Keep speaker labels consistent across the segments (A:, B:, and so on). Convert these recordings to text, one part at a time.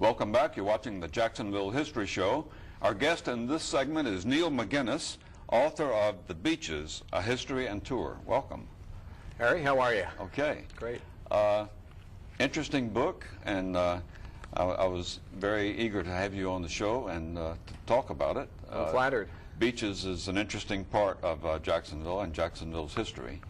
A: Welcome back. You're watching the Jacksonville History Show. Our guest in this segment is Neil McGuiness, author of The Beaches, A History and Tour. Welcome.
B: Harry, how are you?
A: Okay.
B: Great.
A: Interesting book, and I was very eager to have you on the show and to talk about it.
B: I'm flattered.
A: Beaches is an interesting part of Jacksonville and Jacksonville's history,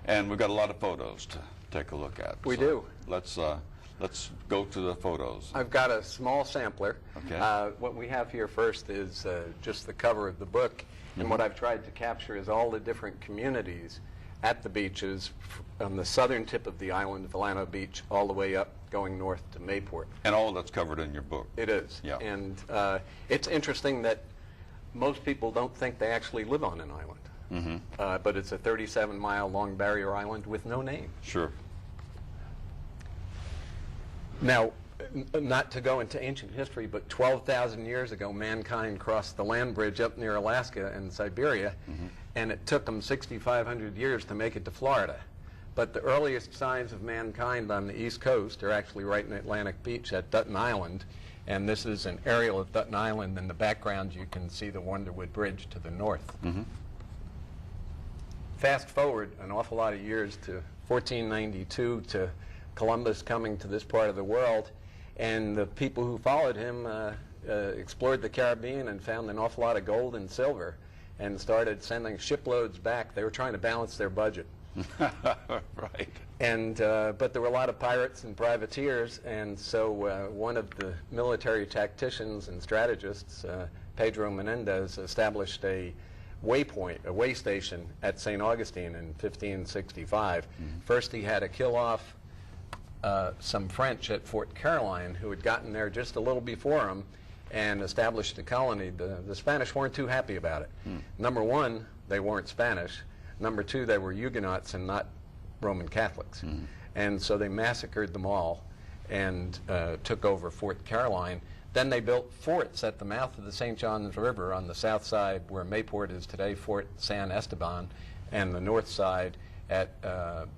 A: and we've got a lot of photos to take a look at.
B: We do.
A: Let's go to the photos.
B: I've got a small sampler.
A: Okay.
B: What we have here first is just the cover of the book, and what I've tried to capture is all the different communities at the beaches on the southern tip of the island, Villano Beach, all the way up going north to Mayport.
A: And all that's covered in your book.
B: It is.
A: Yeah.
B: And it's interesting that most people don't think they actually live on an island. But it's a 37-mile long barrier island with no name.
A: Sure.
B: Now, not to go into ancient history, but 12,000 years ago, mankind crossed the land bridge up near Alaska and Siberia, and it took them 6,500 years to make it to Florida. But the earliest signs of mankind on the East Coast are actually right in Atlantic Beach at Dutton Island, and this is an aerial of Dutton Island. In the background, you can see the Wonderwood Bridge to the north. Fast forward an awful lot of years to 1492, to Columbus coming to this part of the world, and the people who followed him explored the Caribbean and found an awful lot of gold and silver and started sending shiploads back. They were trying to balance their budget.
A: Right.
B: And but there were a lot of pirates and privateers, and so one of the military tacticians and strategists, Pedro Menendez, established a waypoint, a way station at St. Augustine in 1565. First he had to kill off some French at Fort Caroline who had gotten there just a little before him and established a colony. The Spanish weren't too happy about it. Number one, they weren't Spanish. Number two, they were Huguenots and not Roman Catholics. And so they massacred them all and took over Fort Caroline. Then they built forts at the mouth of the St. Johns River on the south side where Mayport is today, Fort San Esteban, and the north side at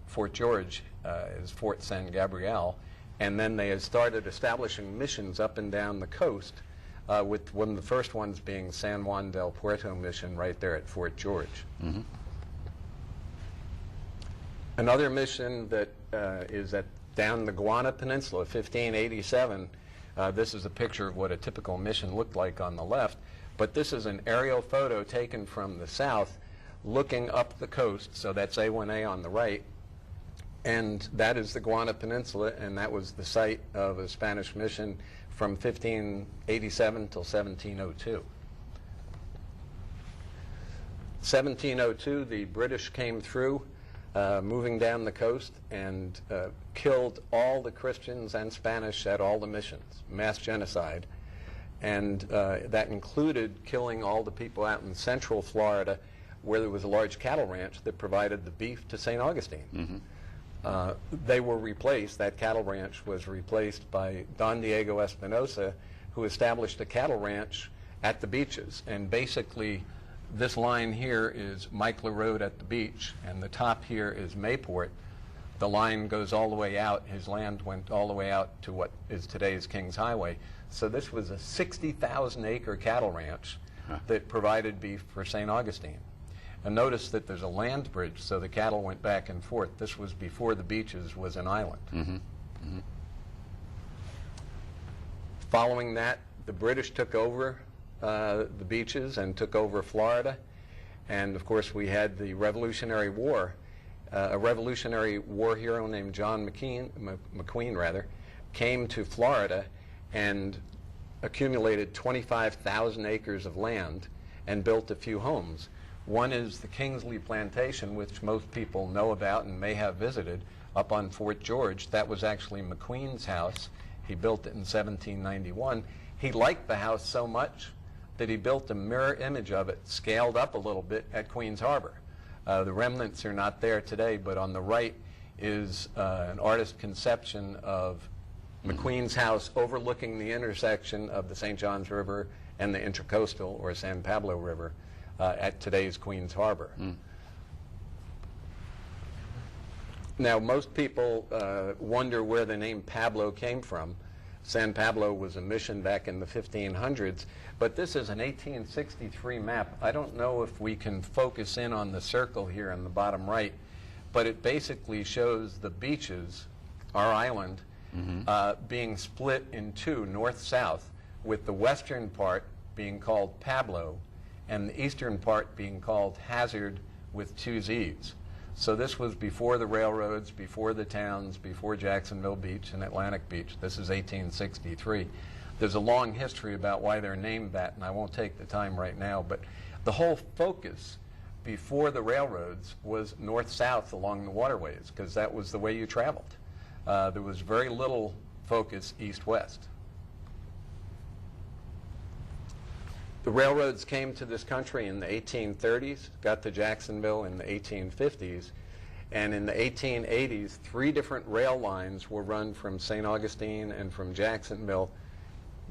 B: Fort George is Fort San Gabriel. And then they had started establishing missions up and down the coast, with one of the first ones being San Juan del Puerto mission right there at Fort George. Another mission that is down the Guana Peninsula, 1587. This is a picture of what a typical mission looked like on the left, but this is an aerial photo taken from the south looking up the coast, so that's A1A on the right, and that is the Guana Peninsula, and that was the site of a Spanish mission from 1587 till 1702. 1702, the British came through, moving down the coast, and killed all the Christians and Spanish at all the missions, mass genocide. And that included killing all the people out in central Florida where there was a large cattle ranch that provided the beef to St. Augustine. They were replaced, that cattle ranch was replaced by Don Diego Espinosa, who established a cattle ranch at the beaches. And basically, this line here is Michler Road at the beach, and the top here is Mayport. The line goes all the way out. His land went all the way out to what is today's Kings Highway. So this was a 60,000-acre cattle ranch that provided beef for St. Augustine. And notice that there's a land bridge, so the cattle went back and forth. This was before the beaches was an island. Following that, the British took over the beaches and took over Florida. And of course, we had the Revolutionary War. A Revolutionary War hero named John McQueen came to Florida and accumulated 25,000 acres of land and built a few homes. One is the Kingsley Plantation, which most people know about and may have visited, up on Fort George. That was actually McQueen's house. He built it in 1791. He liked the house so much that he built a mirror image of it, scaled up a little bit, at Queens Harbor. The remnants are not there today, but on the right is an artist conception of McQueen's house overlooking the intersection of the St. Johns River and the Intracoastal, or San Pablo River, at today's Queens Harbor. Now, most people wonder where the name Pablo came from. San Pablo was a mission back in the 1500s, but this is an 1863 map. I don't know if we can focus in on the circle here in the bottom right, but it basically shows the beaches, our island, being split in two, north-south, with the western part being called Pablo and the eastern part being called Hazard with two Z's. So this was before the railroads, before the towns, before Jacksonville Beach and Atlantic Beach. This is 1863. There's a long history about why they're named that, and I won't take the time right now, but the whole focus before the railroads was north-south along the waterways, because that was the way you traveled. There was very little focus east-west. The railroads came to this country in the 1830s, got to Jacksonville in the 1850s, and in the 1880s, 3 different rail lines were run from St. Augustine and from Jacksonville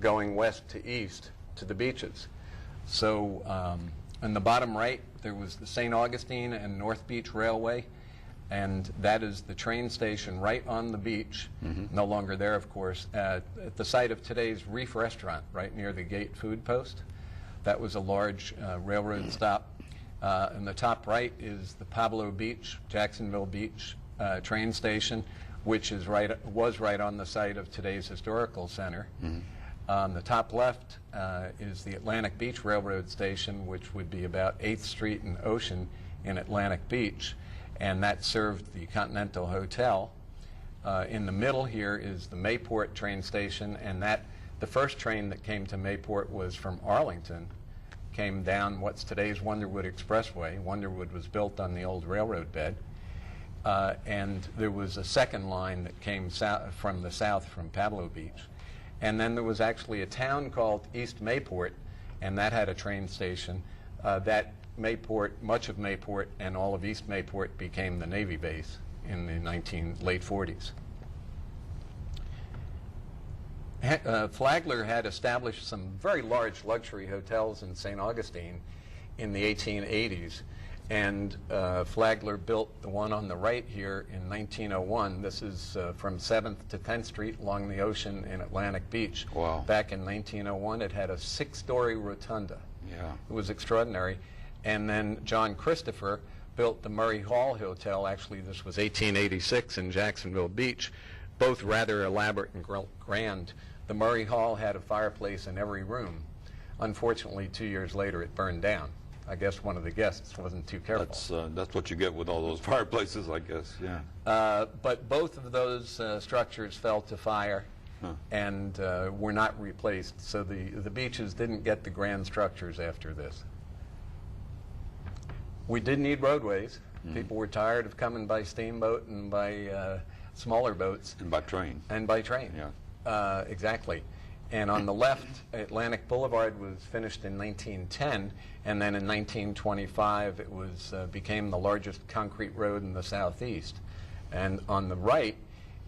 B: going west to east to the beaches. So in the bottom right, there was the St. Augustine and North Beach Railway, and that is the train station right on the beach, no longer there, of course, at the site of today's Reef Restaurant, right near the Gate Food Post. That was a large railroad stop. In the top right is the Pablo Beach, Jacksonville Beach train station, which is was right on the site of today's Historical Center. On the top left is the Atlantic Beach Railroad Station, which would be about 8th Street and Ocean in Atlantic Beach, and that served the Continental Hotel. In the middle here is the Mayport train station, and the first train that came to Mayport was from Arlington, came down what's today's Wonderwood Expressway. Wonderwood was built on the old railroad bed. And there was a second line that came from the south from Pablo Beach. And then there was actually a town called East Mayport, and that had a train station. That Mayport, much of Mayport and all of East Mayport became the Navy base in the late 40s. Flagler had established some very large luxury hotels in St. Augustine in the 1880s, and Flagler built the one on the right here in 1901. This is from 7th to 10th Street along the ocean in Atlantic Beach.
A: Wow.
B: Back in 1901, it had a 6-story rotunda.
A: Yeah.
B: It was extraordinary. And then John Christopher built the Murray Hall Hotel. Actually, this was 1886 in Jacksonville Beach, both rather elaborate and grand. The Murray Hall had a fireplace in every room. Unfortunately, 2 years later, it burned down. I guess one of the guests wasn't too careful.
A: That's what you get with all those fireplaces, I guess, yeah.
B: But both of those structures fell to fire and were not replaced. So the beaches didn't get the grand structures after this. We did need roadways. People were tired of coming by steamboat and by smaller boats.
A: And by train.
B: And by train.
A: Yeah.
B: Exactly. And on the left, Atlantic Boulevard was finished in 1910, and then in 1925 it was became the largest concrete road in the southeast. And on the right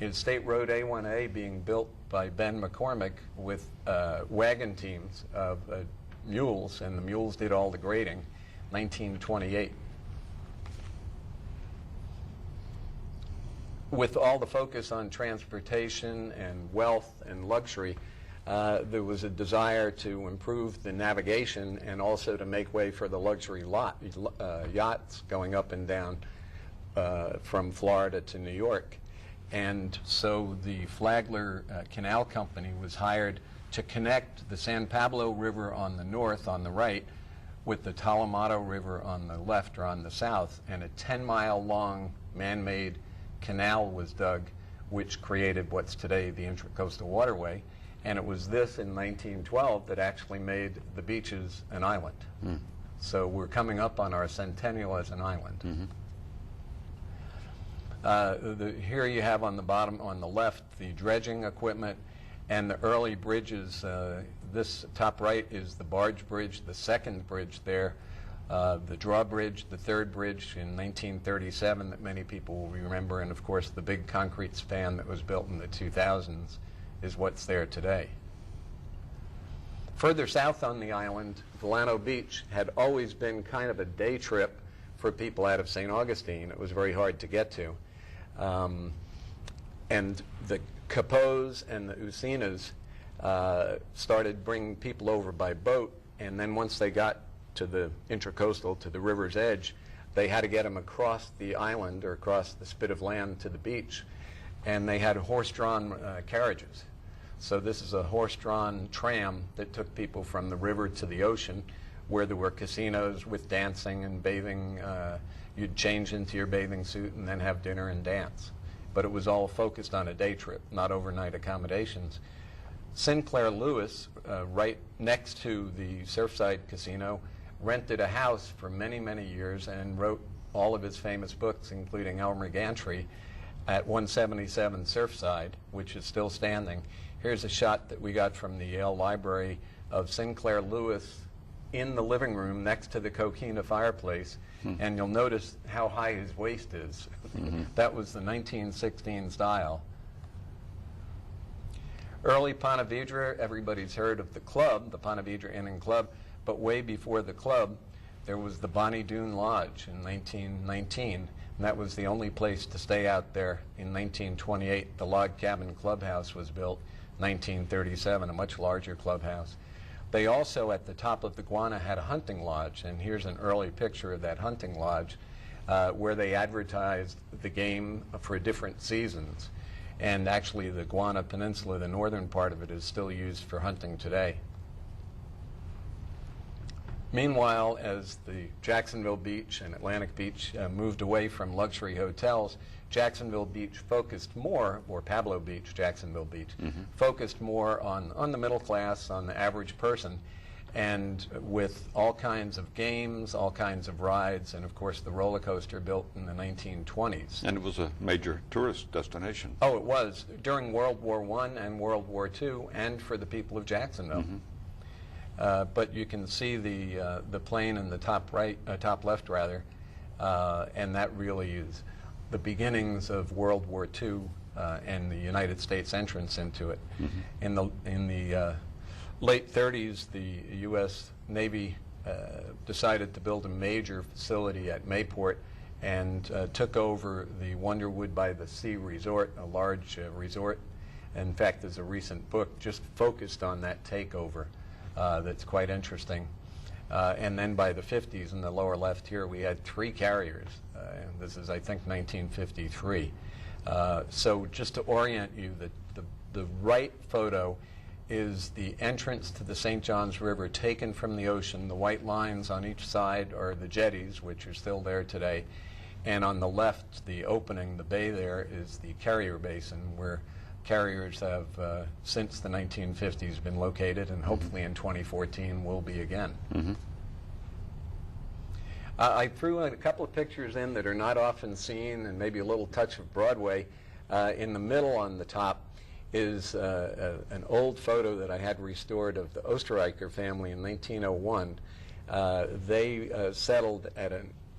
B: is State Road A1A being built by Ben McCormick with wagon teams of mules, and the mules did all the grading, 1928. With all the focus on transportation and wealth and luxury, there was a desire to improve the navigation and also to make way for the luxury yachts going up and down from Florida to New York. And so the Flagler Canal Company was hired to connect the San Pablo River on the north, on the right, with the Talamato River on the left or on the south, and a 10-mile-long man-made canal was dug, which created what's today the Intracoastal Waterway, and it was this in 1912 that actually made the beaches an island. So we're coming up on our centennial as an island. Here you have on the bottom, on the left, the dredging equipment and the early bridges. This top right is the barge bridge, the second bridge there. The drawbridge, the third bridge in 1937 that many people will remember, and of course the big concrete span that was built in the 2000s is what's there today. Further south on the island, Delano Beach had always been kind of a day trip for people out of St. Augustine. It was very hard to get to. And the Capos and the Usinas started bringing people over by boat, and then once they got to the intracoastal, to the river's edge, they had to get them across the island or across the spit of land to the beach, and they had horse-drawn carriages. So this is a horse-drawn tram that took people from the river to the ocean, where there were casinos with dancing and bathing. You'd change into your bathing suit and then have dinner and dance. But it was all focused on a day trip, not overnight accommodations. Sinclair Lewis, right next to the Surfside Casino, rented a house for many, many years and wrote all of his famous books, including Elmer Gantry, at 177 Surfside, which is still standing. Here's a shot that we got from the Yale Library of Sinclair Lewis in the living room next to the coquina fireplace, and you'll notice how high his waist is. That was the 1916 style. Early Ponte Vedra, everybody's heard of the club, the Ponte Vedra Inn and Club, but way before the club, there was the Bonnie Doon Lodge in 1919, and that was the only place to stay out there. In 1928, the Log Cabin Clubhouse was built. 1937, a much larger clubhouse. They also, at the top of the Guana, had a hunting lodge, and here's an early picture of that hunting lodge where they advertised the game for different seasons. And actually, the Guana Peninsula, the northern part of it, is still used for hunting today. Meanwhile, as the Jacksonville Beach and Atlantic Beach moved away from luxury hotels, Jacksonville Beach focused more, or Pablo Beach, Jacksonville Beach, focused more on the middle class, on the average person, and with all kinds of games, all kinds of rides, and of course the roller coaster built in the 1920s.
A: And it was a major tourist destination.
B: Oh, it was, during World War I and World War II, and for the people of Jacksonville. But you can see the plane in the top right, top left rather, and that really is the beginnings of World War II and the United States entrance into it. In the late 30s, the U.S. Navy decided to build a major facility at Mayport and took over the Wonderwood by the Sea Resort, a large resort. In fact, there's a recent book just focused on that takeover. That's quite interesting. And then by the 50s, in the lower left here, we had 3 carriers. This is, I think, 1953. So just to orient you, the right photo is the entrance to the St. Johns River taken from the ocean. The white lines on each side are the jetties, which are still there today. And on the left, the opening, the bay there, is the carrier basin, where carriers have, since the 1950s, been located, and hopefully in 2014 will be again. I threw a couple of pictures in that are not often seen, and maybe a little touch of Broadway. In the middle on the top is an old photo that I had restored of the Osterreicher family in 1901. They settled at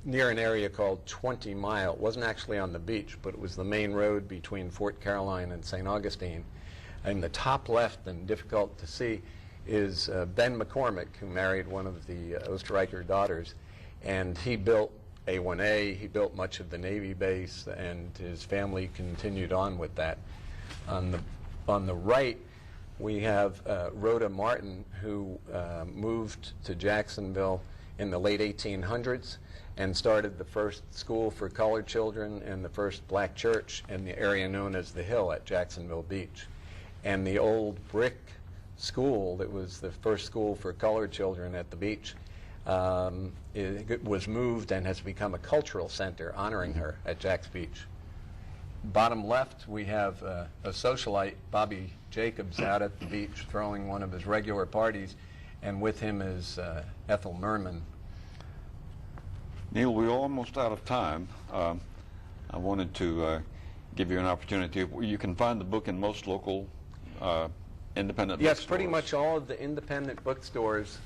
B: near an area called 20 Mile. It wasn't actually on the beach, but it was the main road between Fort Caroline and St. Augustine. In the top left, and difficult to see, is Ben McCormick, who married one of the Osterreicher daughters. And he built A1A, he built much of the Navy base, and his family continued on with that. On the right, we have Rhoda Martin, who moved to Jacksonville in the late 1800s and started the first school for colored children and the first black church in the area known as the Hill at Jacksonville Beach. And the old brick school that was the first school for colored children at the beach it was moved and has become a cultural center honoring her at Jack's Beach. Bottom left, we have a socialite, Bobby Jacobs, out at the beach throwing one of his regular parties, and with him is Ethel Merman.
A: Neil, we're almost out of time. I wanted to give you an opportunity. You can find the book in most local independent bookstores.
B: Yes, pretty much all of the independent bookstores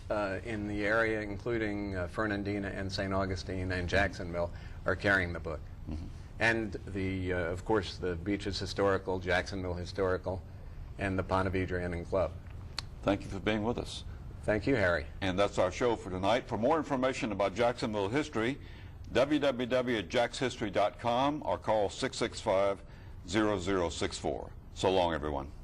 B: in the area, including Fernandina and St. Augustine and Jacksonville, are carrying the book. And of course, the Beaches Historical, Jacksonville Historical, and the Ponte Vedra Inn and Club.
A: Thank you for being with us.
B: Thank you, Harry.
A: And that's our show for tonight. For more information about Jacksonville history, www.jackshistory.com or call 665-0064. So long, everyone.